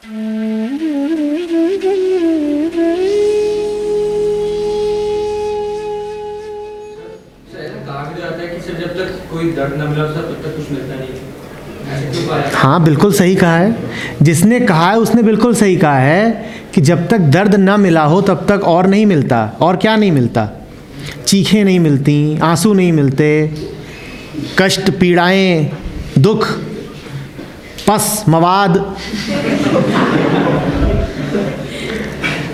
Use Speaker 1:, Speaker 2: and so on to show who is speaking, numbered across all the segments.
Speaker 1: जब तक कोई दर्द न मिला तब तक कुछ मिलता नहीं है।
Speaker 2: हाँ, बिल्कुल सही कहा है। जिसने कहा है उसने बिल्कुल सही कहा है कि जब तक दर्द ना मिला हो तब तक और नहीं मिलता। और क्या नहीं मिलता? चीखें नहीं मिलती, आंसू नहीं मिलते, कष्ट, पीड़ाएं, दुख, पस, मवाद,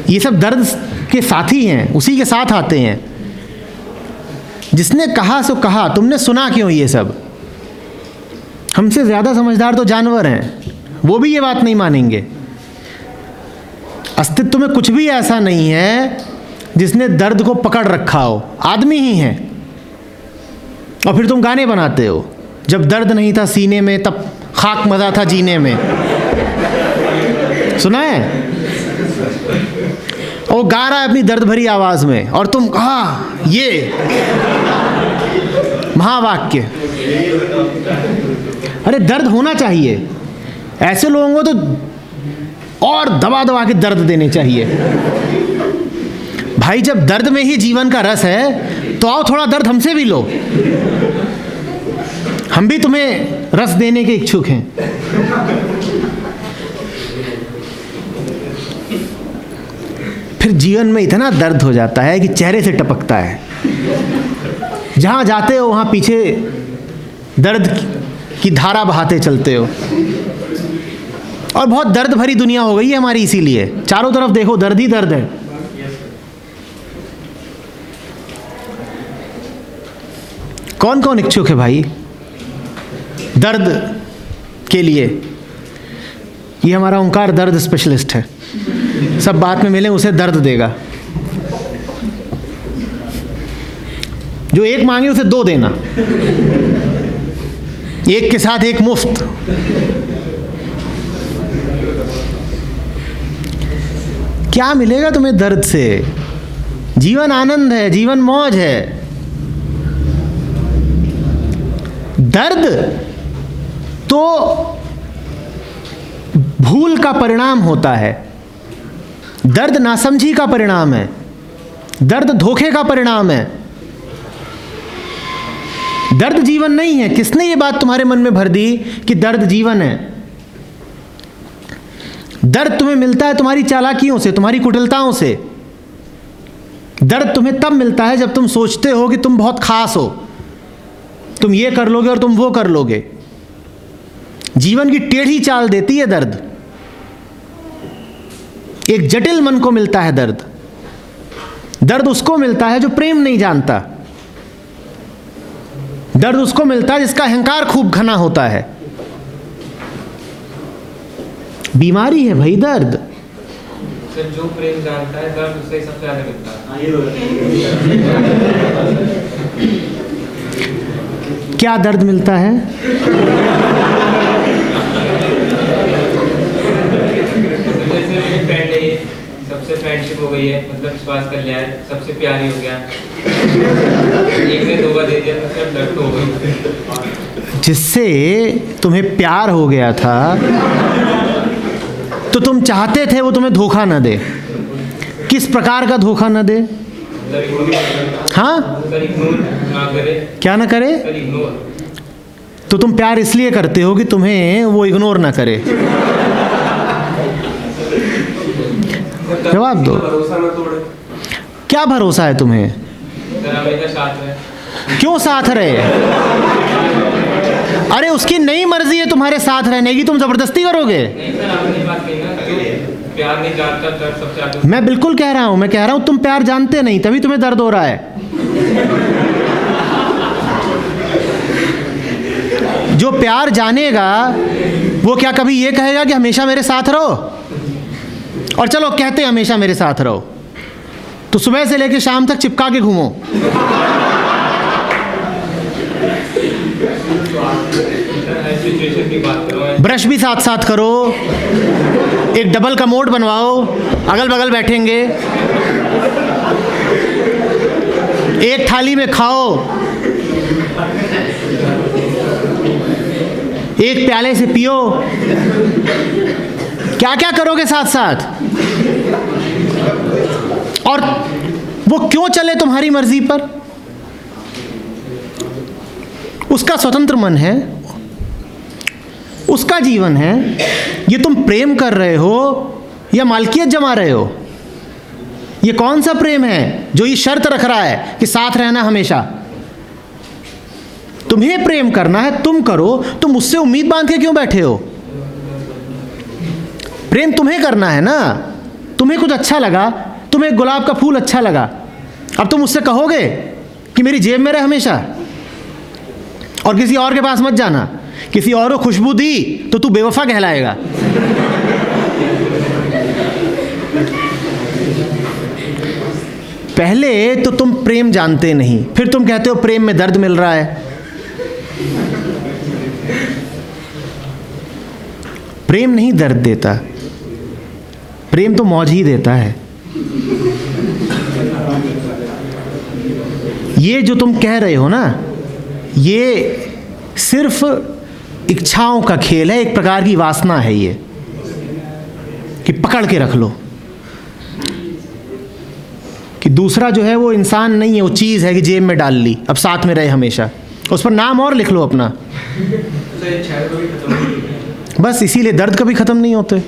Speaker 2: ये सब दर्द के साथी हैं, उसी के साथ आते हैं। जिसने कहा सो कहा, तुमने सुना क्यों ये सब? हमसे ज़्यादा समझदार तो जानवर हैं, वो भी ये बात नहीं मानेंगे। अस्तित्व में कुछ भी ऐसा नहीं है जिसने दर्द को पकड़ रखा हो, आदमी ही हैं। और फिर तुम गाने बनाते हो, जब दर्द नहीं था सीने में तब खाक मज़ा था जीने में। सुना है? वो गा रहा है अपनी दर्द भरी आवाज़ में और तुम ये महावाक्य। अरे दर्द होना चाहिए, ऐसे लोगों को तो और दबा दबा के दर्द देने चाहिए। भाई जब दर्द में ही जीवन का रस है तो आओ थोड़ा दर्द हमसे भी लो, हम भी तुम्हें रस देने के इच्छुक हैं। फिर जीवन में इतना दर्द हो जाता है कि चेहरे से टपकता है। जहाँ जाते हो वहाँ पीछे दर्द की धारा बहाते चलते हो। और बहुत दर्द भरी दुनिया हो गई है हमारी, इसीलिए चारों तरफ देखो दर्द ही दर्द है। कौन कौन इच्छुक है भाई दर्द के लिए? ये हमारा ओंकार दर्द स्पेशलिस्ट है, सब बात में मिले उसे दर्द देगा। जो एक मांगे उसे दो देना, एक के साथ एक मुफ्त। क्या मिलेगा तुम्हें दर्द से? जीवन आनंद है, जीवन मौज है। दर्द तो भूल का परिणाम होता है, दर्द नासमझी का परिणाम है, दर्द धोखे का परिणाम है। दर्द जीवन नहीं है। किसने ये बात तुम्हारे मन में भर दी कि दर्द जीवन है? दर्द तुम्हें मिलता है तुम्हारी चालाकियों से, तुम्हारी कुटिलताओं से। दर्द तुम्हें तब मिलता है जब तुम सोचते हो कि तुम बहुत खास हो, तुम ये कर लोगे और तुम वो कर लोगे। जीवन की टेढ़ी चाल देती है दर्द। एक जटिल मन को मिलता है दर्द। दर्द उसको मिलता है जो प्रेम नहीं जानता। दर्द उसको मिलता है जिसका अहंकार खूब घना होता है। बीमारी है भाई दर्द।
Speaker 1: सर जो प्रेम जानता है दर्द उससे सबसे ज्यादा मिलता है।
Speaker 2: क्या दर्द मिलता है?
Speaker 1: सबसे फ्रेंडशिप हो गई है, मतलब विश्वास कर लिया है, सबसे प्यारी हो गया, एक ने धोखा दे दिया तो सब दर्द हो गई।
Speaker 2: जिससे तुम्हें प्यार हो गया था तो तुम चाहते थे वो तुम्हें धोखा न दे। किस प्रकार का धोखा न दे? हाँ, क्या ना करे? तो तुम प्यार इसलिए करते हो कि तुम्हें वो इग्नोर ना करे। जवाब दो। क्या भरोसा है तुम्हें? क्यों साथ रहे? अरे उसकी नई मर्जी है तुम्हारे साथ रहने की, तुम जबरदस्ती करोगे?
Speaker 1: प्यार नहीं जानता दर्द सबसे ज्यादा।
Speaker 2: मैं बिल्कुल कह रहा हूं, मैं कह रहा हूं तुम प्यार जानते नहीं, तभी तुम्हें दर्द हो रहा है। जो प्यार जानेगा वो क्या कभी ये कहेगा कि हमेशा मेरे साथ रहो? और चलो कहते हमेशा मेरे साथ रहो, तो सुबह से लेकर शाम तक चिपका के घूमो। ब्रश भी साथ साथ करो, एक डबल कमोड बनवाओ, अगल बगल बैठेंगे, एक थाली में खाओ, एक प्याले से पियो, क्या क्या करोगे साथ साथ? और वो क्यों चले तुम्हारी मर्जी पर? उसका स्वतंत्र मन है, उसका जीवन है। ये तुम प्रेम कर रहे हो या मालकियत जमा रहे हो? ये कौन सा प्रेम है जो ये शर्त रख रहा है कि साथ रहना हमेशा? तुम्हें प्रेम करना है, तुम करो। तुम मुझसे उम्मीद बांध के क्यों बैठे हो? प्रेम तुम्हें करना है ना। तुम्हें कुछ अच्छा लगा, तुम्हें गुलाब का फूल अच्छा लगा, अब तुम मुझसे कहोगे कि मेरी जेब में रहे हमेशा और किसी और के पास मत जाना। किसी और को खुशबू दी तो तू बेवफा कहलाएगा। पहले तो तुम प्रेम जानते नहीं, फिर तुम कहते हो प्रेम में दर्द मिल रहा है। प्रेम नहीं दर्द देता, प्रेम तो मौज ही देता है। ये जो तुम कह रहे हो ना, ये सिर्फ इच्छाओं का खेल है, एक प्रकार की वासना है ये, कि पकड़ के रख लो कि दूसरा जो है वो इंसान नहीं है, वो चीज़ है कि जेब में डाल ली, अब साथ में रहे हमेशा। उस पर नाम और लिख लो अपना। बस इसीलिए दर्द कभी ख़त्म नहीं होते।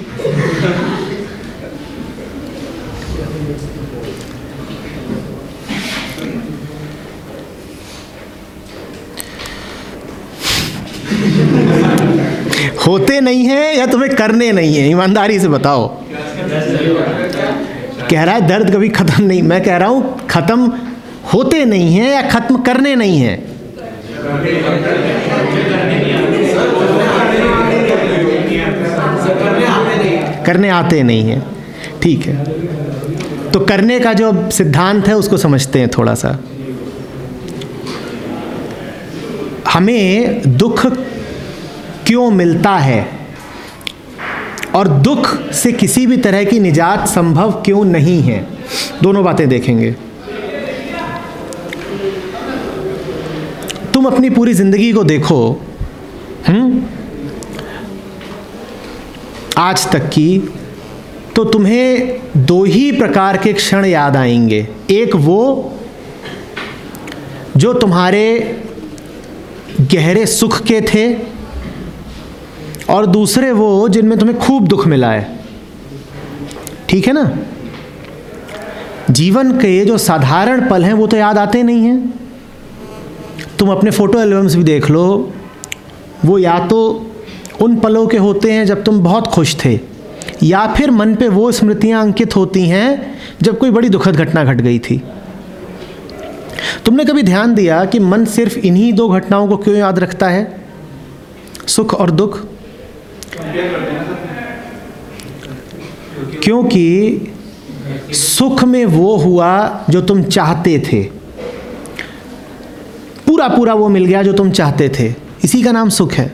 Speaker 2: होते नहीं हैं या तुम्हें करने नहीं है? ईमानदारी से बताओ। कह रहा है दर्द कभी खत्म नहीं, मैं कह रहा हूं खत्म होते नहीं हैं या खत्म करने नहीं है? करने आते नहीं हैं। ठीक है, तो करने का जो सिद्धांत है उसको समझते हैं थोड़ा सा। हमें दुख क्यों मिलता है और दुख से किसी भी तरह की निजात संभव क्यों नहीं है, दोनों बातें देखेंगे। तुम अपनी पूरी जिंदगी को देखो, आज तक की, तो तुम्हें दो ही प्रकार के क्षण याद आएंगे। एक वो जो तुम्हारे गहरे सुख के थे, और दूसरे वो जिनमें तुम्हें खूब दुख मिला है। ठीक है ना? जीवन के जो साधारण पल हैं वो तो याद आते नहीं हैं। तुम अपने फ़ोटो एल्बम्स भी देख लो, वो या तो उन पलों के होते हैं जब तुम बहुत खुश थे, या फिर मन पे वो स्मृतियां अंकित होती हैं जब कोई बड़ी दुखद घटना घट गई थी। तुमने कभी ध्यान दिया कि मन सिर्फ इन्हीं दो घटनाओं को क्यों याद रखता है, सुख और दुख? क्योंकि सुख में वो हुआ जो तुम चाहते थे, पूरा पूरा वो मिल गया जो तुम चाहते थे, इसी का नाम सुख है।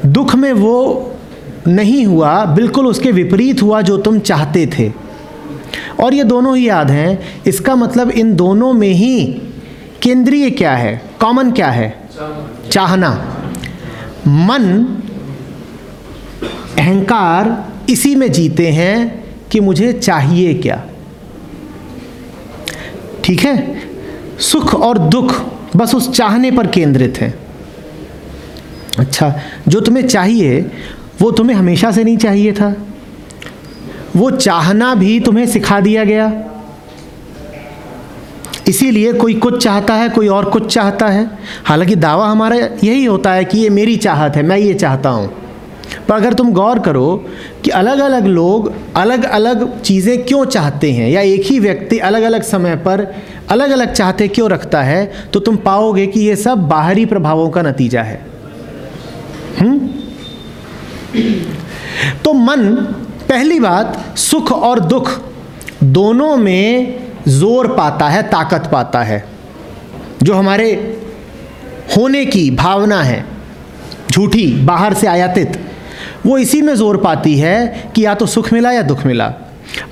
Speaker 2: दुख में वो नहीं हुआ, बिल्कुल उसके विपरीत हुआ जो तुम चाहते थे, और ये दोनों ही याद हैं। इसका मतलब इन दोनों में ही केंद्रीय क्या है, कॉमन क्या है? चाहना। मन, अहंकार इसी में जीते हैं कि मुझे चाहिए क्या। ठीक है? सुख और दुख बस उस चाहने पर केंद्रित है। अच्छा, जो तुम्हें चाहिए वो तुम्हें हमेशा से नहीं चाहिए था, वो चाहना भी तुम्हें सिखा दिया गया। इसीलिए कोई कुछ चाहता है, कोई और कुछ चाहता है। हालांकि दावा हमारा यही होता है कि ये मेरी चाहत है, मैं ये चाहता हूँ। पर अगर तुम गौर करो कि अलग अलग लोग अलग अलग चीज़ें क्यों चाहते हैं, या एक ही व्यक्ति अलग अलग समय पर अलग अलग चाहते क्यों रखता है, तो तुम पाओगे कि ये सब बाहरी प्रभावों का नतीजा है। तो मन, पहली बात, सुख और दुख दोनों में जोर पाता है, ताकत पाता है। जो हमारे होने की भावना है झूठी, बाहर से आयातित, वो इसी में जोर पाती है कि या तो सुख मिला या दुख मिला।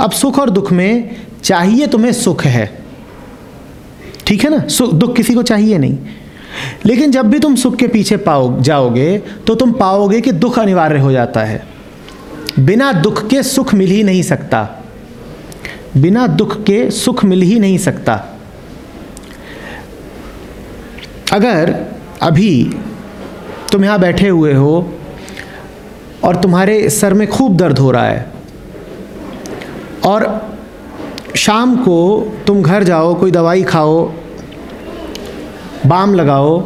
Speaker 2: अब सुख और दुख में चाहिए तुम्हें सुख है, ठीक है ना? दुख किसी को चाहिए नहीं। लेकिन जब भी तुम सुख के पीछे जाओगे तो तुम पाओगे कि दुख अनिवार्य हो जाता है। बिना दुख के सुख मिल ही नहीं सकता, बिना दुख के सुख मिल ही नहीं सकता। अगर अभी तुम यहाँ बैठे हुए हो और तुम्हारे सर में खूब दर्द हो रहा है और शाम को तुम घर जाओ, कोई दवाई खाओ, बाम लगाओ,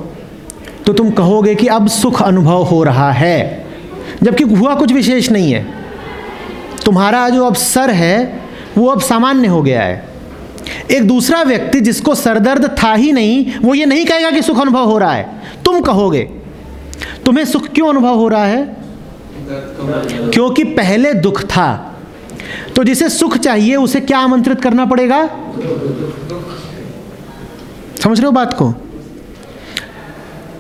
Speaker 2: तो तुम कहोगे कि अब सुख अनुभव हो रहा है, जबकि हुआ कुछ विशेष नहीं है। तुम्हारा जो अब सर है वो अब सामान्य हो गया है। एक दूसरा व्यक्ति जिसको सरदर्द था ही नहीं, वो ये नहीं कहेगा कि सुख अनुभव हो रहा है। तुम कहोगे। तुम्हें सुख क्यों अनुभव हो रहा है? क्योंकि पहले दुख था। तो जिसे सुख चाहिए उसे क्या आमंत्रित करना पड़ेगा? समझ रहे हो बात को?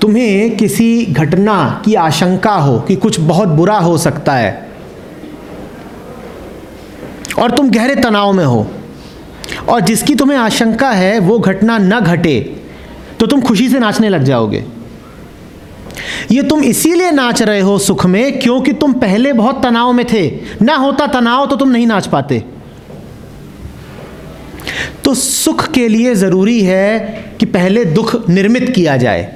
Speaker 2: तुम्हें किसी घटना की आशंका हो कि कुछ बहुत बुरा हो सकता है और तुम गहरे तनाव में हो, और जिसकी तुम्हें आशंका है वो घटना न घटे, तो तुम खुशी से नाचने लग जाओगे। ये तुम इसीलिए नाच रहे हो सुख में क्योंकि तुम पहले बहुत तनाव में थे। ना होता तनाव तो तुम नहीं नाच पाते। तो सुख के लिए जरूरी है कि पहले दुख निर्मित किया जाए।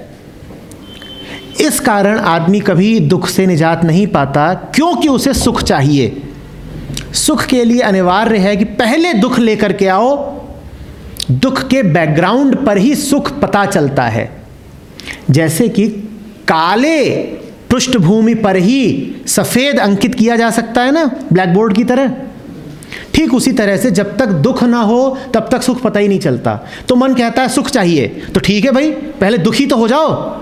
Speaker 2: इस कारण आदमी कभी दुख से निजात नहीं पाता, क्योंकि उसे सुख चाहिए। सुख के लिए अनिवार्य है कि पहले दुख लेकर के आओ। दुख के बैकग्राउंड पर ही सुख पता चलता है। जैसे कि काले पृष्ठभूमि पर ही सफेद अंकित किया जा सकता है ना, ब्लैक बोर्ड की तरह। ठीक उसी तरह से जब तक दुख ना हो तब तक सुख पता ही नहीं चलता। तो मन कहता है सुख चाहिए, तो ठीक है भाई, पहले दुखी तो हो जाओ।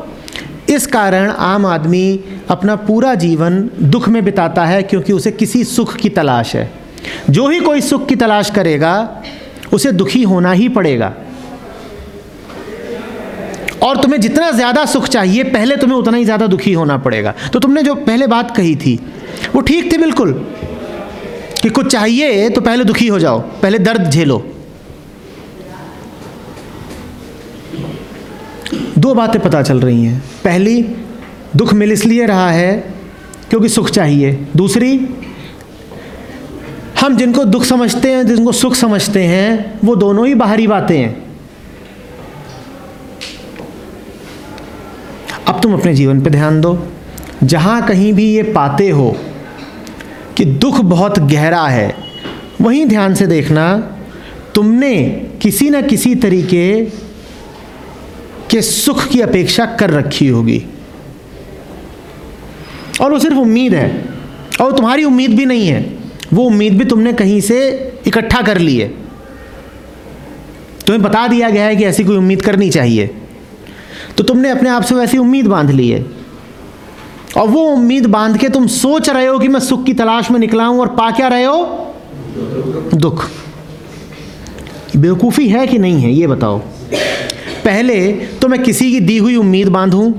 Speaker 2: इस कारण आम आदमी अपना पूरा जीवन दुख में बिताता है, क्योंकि उसे किसी सुख की तलाश है। जो ही कोई सुख की तलाश करेगा उसे दुखी होना ही पड़ेगा। और तुम्हें जितना ज़्यादा सुख चाहिए, पहले तुम्हें उतना ही ज़्यादा दुखी होना पड़ेगा। तो तुमने जो पहले बात कही थी वो ठीक थी बिल्कुल, कि कुछ चाहिए तो पहले दुखी हो जाओ, पहले दर्द झेलो। दो बातें पता चल रही हैं। पहली, दुख मिल इसलिए रहा है क्योंकि सुख चाहिए। दूसरी, हम जिनको दुख समझते हैं, जिनको सुख समझते हैं, वो दोनों ही बाहरी बातें हैं। अब तुम अपने जीवन पे ध्यान दो। जहाँ कहीं भी ये पाते हो कि दुख बहुत गहरा है, वहीं ध्यान से देखना, तुमने किसी न किसी तरीके के सुख की अपेक्षा कर रखी होगी, और वो सिर्फ उम्मीद है। और तुम्हारी उम्मीद भी नहीं है, वो उम्मीद भी तुमने कहीं से इकट्ठा कर ली है। तुम्हें बता दिया गया है कि ऐसी कोई उम्मीद करनी चाहिए, तो तुमने अपने आप से वैसी उम्मीद बांध ली है। और वो उम्मीद बांध के तुम सोच रहे हो कि मैं सुख की तलाश में निकला हूं, और पा क्या रहे हो? दुख। बेवकूफ़ी है कि नहीं है, ये बताओ। पहले तो मैं किसी की दी हुई उम्मीद बांधूं,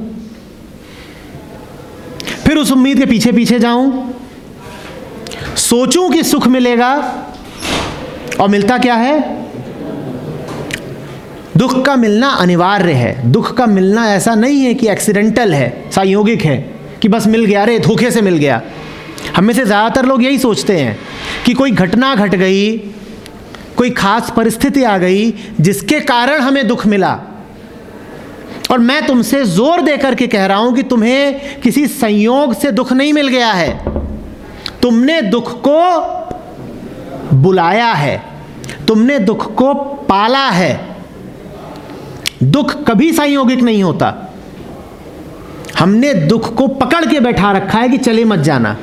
Speaker 2: फिर उस उम्मीद के पीछे पीछे जाऊं, सोचूं कि सुख मिलेगा, और मिलता क्या है? दुख का मिलना अनिवार्य है। दुख का मिलना ऐसा नहीं है कि एक्सीडेंटल है, संयोगिक है, कि बस मिल गया, रे धोखे से मिल गया। हम में से ज़्यादातर लोग यही सोचते हैं कि कोई घटना घट गई, कोई खास परिस्थिति आ गई जिसके कारण हमें दुख मिला। और मैं तुमसे जोर देकर के कह रहा हूं कि तुम्हें किसी संयोग से दुख नहीं मिल गया है, तुमने दुख को बुलाया है, तुमने दुख को पाला है। दुख कभी संयोगिक नहीं होता। हमने दुख को पकड़ के बैठा रखा है कि चले मत जाना।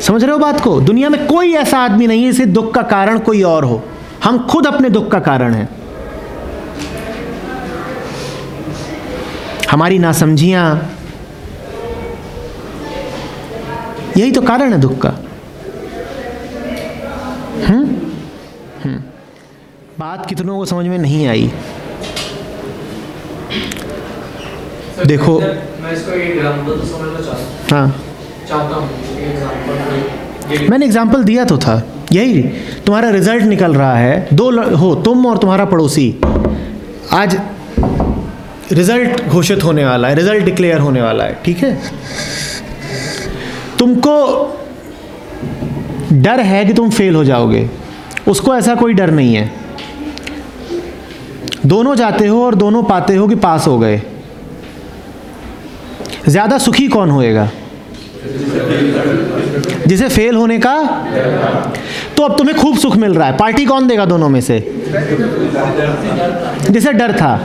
Speaker 2: समझ रहे हो बात को? दुनिया में कोई ऐसा आदमी नहीं है जिसे दुख का कारण कोई और हो। हम खुद अपने दुख का कारण हैं। हमारी नासमझियां, यही तो कारण है दुख का। बात कितनों को समझ में नहीं आई? देखो,
Speaker 3: मैं इसको एक एग्जांपल तो समझना चाहता हूँ।
Speaker 2: मैंने एग्जाम्पल दिया तो था। यही तुम्हारा रिजल्ट निकल रहा है, दो हो तुम और तुम्हारा पड़ोसी। आज रिजल्ट घोषित होने वाला है, रिजल्ट डिक्लेयर होने वाला है, ठीक है? तुमको डर है कि तुम फेल हो जाओगे, उसको ऐसा कोई डर नहीं है। दोनों जाते हो और दोनों पाते हो कि पास हो गए। ज़्यादा सुखी कौन होएगा? जिसे फेल होने का, तो अब तुम्हें खूब सुख मिल रहा है, पार्टी कौन देगा दोनों में से? जिसे डर था।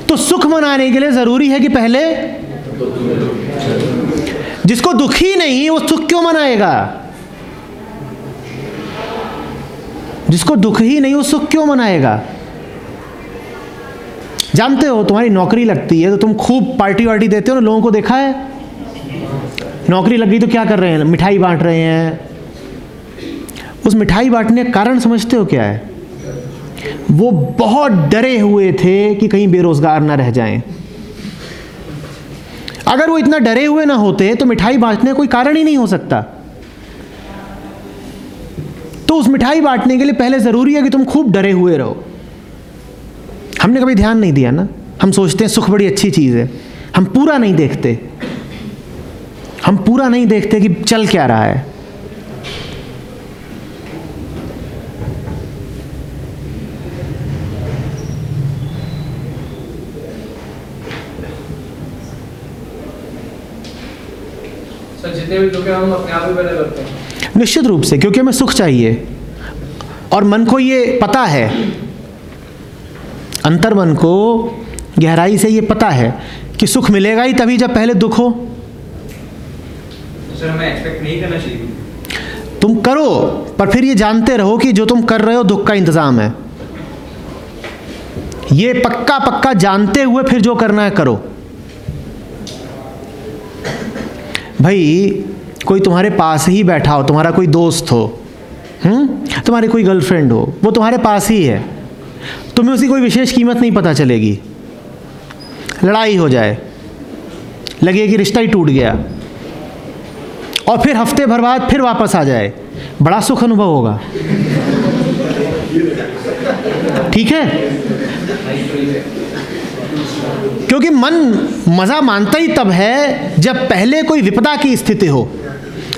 Speaker 2: तो सुख मनाने के लिए जरूरी है कि पहले, जिसको दुख ही नहीं वो सुख क्यों मनाएगा? जिसको दुख ही नहीं वो सुख क्यों मनाएगा? जानते हो तुम्हारी नौकरी लगती है तो तुम खूब पार्टी वार्टी देते हो ना, लोगों को देखा है? नौकरी लग गई तो क्या कर रहे हैं? मिठाई बांट रहे हैं। उस मिठाई बांटने का कारण समझते हो क्या है? वो बहुत डरे हुए थे कि कहीं बेरोजगार ना रह जाएं। अगर वो इतना डरे हुए ना होते तो मिठाई बांटने का कोई कारण ही नहीं हो सकता। तो उस मिठाई बांटने के लिए पहले जरूरी है कि तुम खूब डरे हुए रहो। हमने कभी ध्यान नहीं दिया ना, हम सोचते हैं सुख बड़ी अच्छी चीज है, हम पूरा नहीं देखते। हम पूरा नहीं देखते कि चल क्या रहा है।
Speaker 3: सर जितने भी दुख हैं हम अपने आप ही पैदा करते हैं।
Speaker 2: निश्चित रूप से, क्योंकि हमें सुख चाहिए और मन को ये पता है, अंतर मन को गहराई से ये पता है कि सुख मिलेगा ही तभी जब पहले दुख हो।
Speaker 1: सर हमें एक्सपेक्ट नहीं करना चाहिए।
Speaker 2: तुम करो, पर फिर ये जानते रहो कि जो तुम कर रहे हो दुख का इंतजाम है। ये पक्का पक्का जानते हुए फिर जो करना है करो। भाई कोई तुम्हारे पास ही बैठा हो, तुम्हारा कोई दोस्त हो, तुम्हारी कोई गर्लफ्रेंड हो, वो तुम्हारे पास ही है, तुम्हें उसकी कोई विशेष कीमत नहीं पता चलेगी। लड़ाई हो जाए, लगे कि रिश्ता ही टूट गया, और फिर हफ्ते भर बाद फिर वापस आ जाए, बड़ा सुख अनुभव होगा। ठीक है? क्योंकि मन मजा मानता ही तब है जब पहले कोई विपदा की स्थिति हो।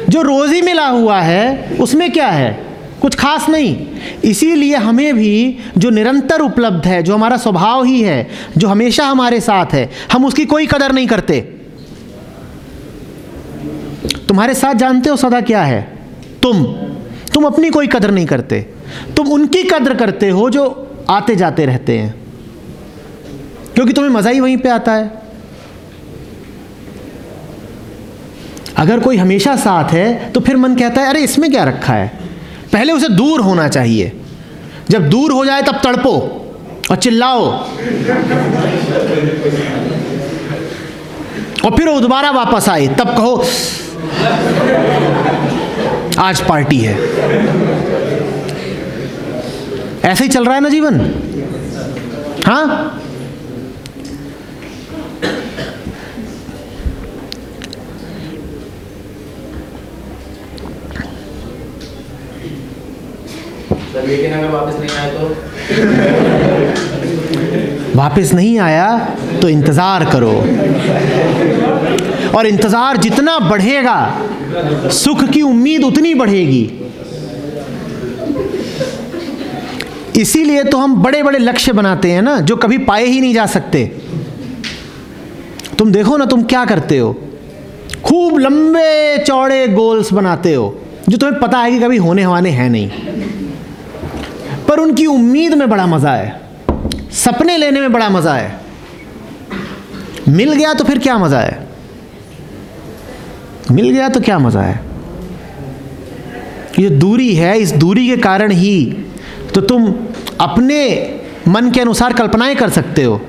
Speaker 2: जो रोज ही मिला हुआ है उसमें क्या है? कुछ खास नहीं। इसीलिए हमें भी जो निरंतर उपलब्ध है, जो हमारा स्वभाव ही है, जो हमेशा हमारे साथ है, हम उसकी कोई कदर नहीं करते। तुम्हारे साथ जानते हो सदा क्या है? तुम अपनी कोई कदर नहीं करते, तुम उनकी कदर करते हो जो आते जाते रहते हैं, क्योंकि तुम्हें मजा ही वहीं पे आता है। अगर कोई हमेशा साथ है तो फिर मन कहता है अरे इसमें क्या रखा है, पहले उसे दूर होना चाहिए। जब दूर हो जाए तब तड़पो और चिल्लाओ, और फिर वो दोबारा वापस आए तब कहो आज पार्टी है। ऐसे ही चल रहा है ना जीवन। हाँ,
Speaker 3: लेकिन अगर वापस नहीं आया तो?
Speaker 2: वापस नहीं आया तो इंतजार करो, और इंतजार जितना बढ़ेगा सुख की उम्मीद उतनी बढ़ेगी। इसीलिए तो हम बड़े बड़े लक्ष्य बनाते हैं ना, जो कभी पाए ही नहीं जा सकते। तुम देखो ना, तुम क्या करते हो, खूब लंबे चौड़े गोल्स बनाते हो जो तुम्हें पता है कि कभी होने वाले हैं नहीं, पर उनकी उम्मीद में बड़ा मजा है, सपने लेने में बड़ा मजा है। मिल गया तो फिर क्या मजा है? मिल गया तो क्या मजा है? ये दूरी है, इस दूरी के कारण ही तो तुम अपने मन के अनुसार कल्पनाएं कर सकते हो।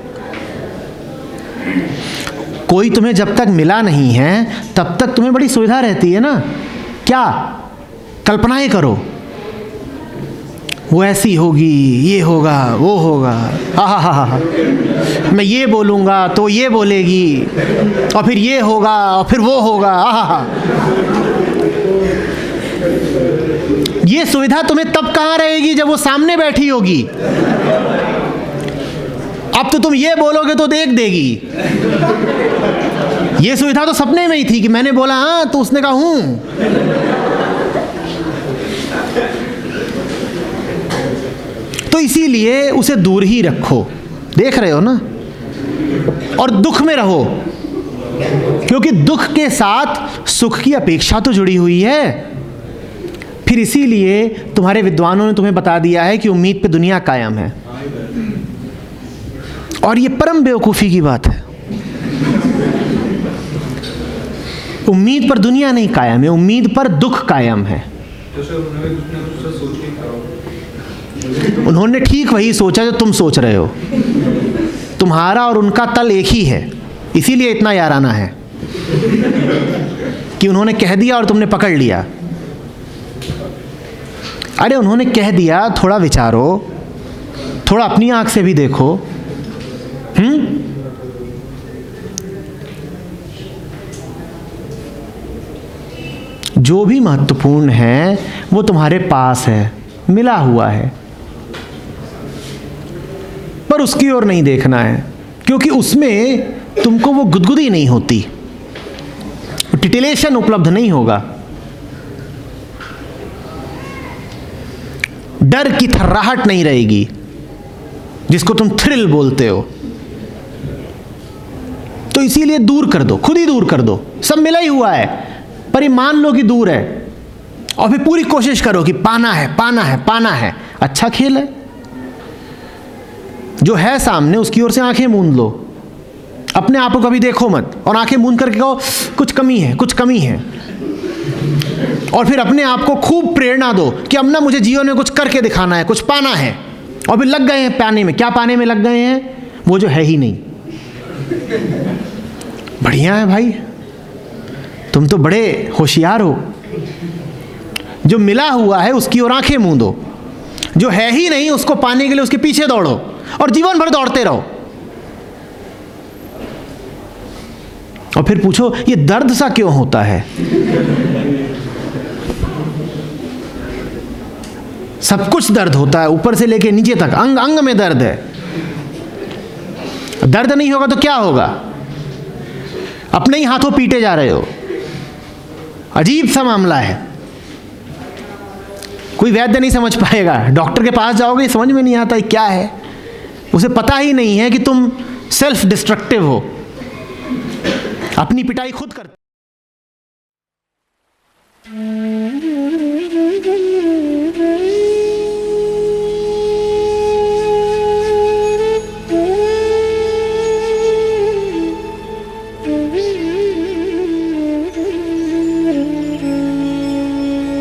Speaker 2: कोई तुम्हें जब तक मिला नहीं है तब तक तुम्हें बड़ी सुविधा रहती है ना, क्या कल्पनाएं करो, वो ऐसी होगी, ये होगा, वो होगा, आहा, मैं ये बोलूँगा तो ये बोलेगी, और फिर ये होगा और फिर वो होगा, आहा। ये सुविधा तुम्हें तब कहाँ रहेगी जब वो सामने बैठी होगी। अब तो तुम ये बोलोगे तो देख देगी। ये सुविधा तो सपने में ही थी कि मैंने बोला हाँ तो उसने कहा हूं। तो इसीलिए उसे दूर ही रखो, देख रहे हो ना। और दुख में रहो, क्योंकि दुख के साथ सुख की अपेक्षा तो जुड़ी हुई है। फिर इसीलिए तुम्हारे विद्वानों ने तुम्हें बता दिया है कि उम्मीद पे दुनिया कायम है, और ये परम बेवकूफ़ी की बात है। उम्मीद पर दुनिया नहीं कायम है, उम्मीद पर दुख कायम है। उन्होंने ठीक वही सोचा जो तुम सोच रहे हो। तुम्हारा और उनका तल एक ही है, इसीलिए इतना याराना है कि उन्होंने कह दिया और तुमने पकड़ लिया। अरे उन्होंने कह दिया, थोड़ा विचारो, थोड़ा अपनी आंख से भी देखो। जो भी महत्वपूर्ण है वो तुम्हारे पास है, मिला हुआ है, पर उसकी ओर नहीं देखना है, क्योंकि उसमें तुमको वो गुदगुदी नहीं होती, टिटिलेशन उपलब्ध नहीं होगा, डर की थर्राहट नहीं रहेगी जिसको तुम थ्रिल बोलते हो। तो इसीलिए दूर कर दो, खुद ही दूर कर दो। सब मिला ही हुआ है, पर ये मान लो कि दूर है, और फिर पूरी कोशिश करो कि पाना है, पाना है, पाना है। अच्छा खेल है। जो है सामने उसकी ओर से आंखें मूंद लो, अपने आप को कभी देखो मत, और आंखें मूंद करके कहो कुछ कमी है, कुछ कमी है। और फिर अपने आप को खूब प्रेरणा दो कि अब ना मुझे जीवन में कुछ करके दिखाना है, कुछ पाना है। और फिर लग गए हैं पाने में। क्या पाने में लग गए हैं? वो जो है ही नहीं। बढ़िया है भाई, तुम तो बड़े होशियार हो। जो मिला हुआ है उसकी ओर आंखें मूंदो, जो है ही नहीं उसको पाने के लिए उसके पीछे दौड़ो, और जीवन भर दौड़ते रहो। और फिर पूछो ये दर्द सा क्यों होता है? सब कुछ दर्द होता है, ऊपर से लेके नीचे तक, अंग अंग में दर्द है। दर्द नहीं होगा तो क्या होगा? अपने ही हाथों पीटे जा रहे हो। अजीब सा मामला है। कोई वैद्य नहीं समझ पाएगा, डॉक्टर के पास जाओगे समझ में नहीं आता क्या है। उसे पता ही नहीं है कि तुम सेल्फ डिस्ट्रक्टिव हो, अपनी पिटाई खुद करते।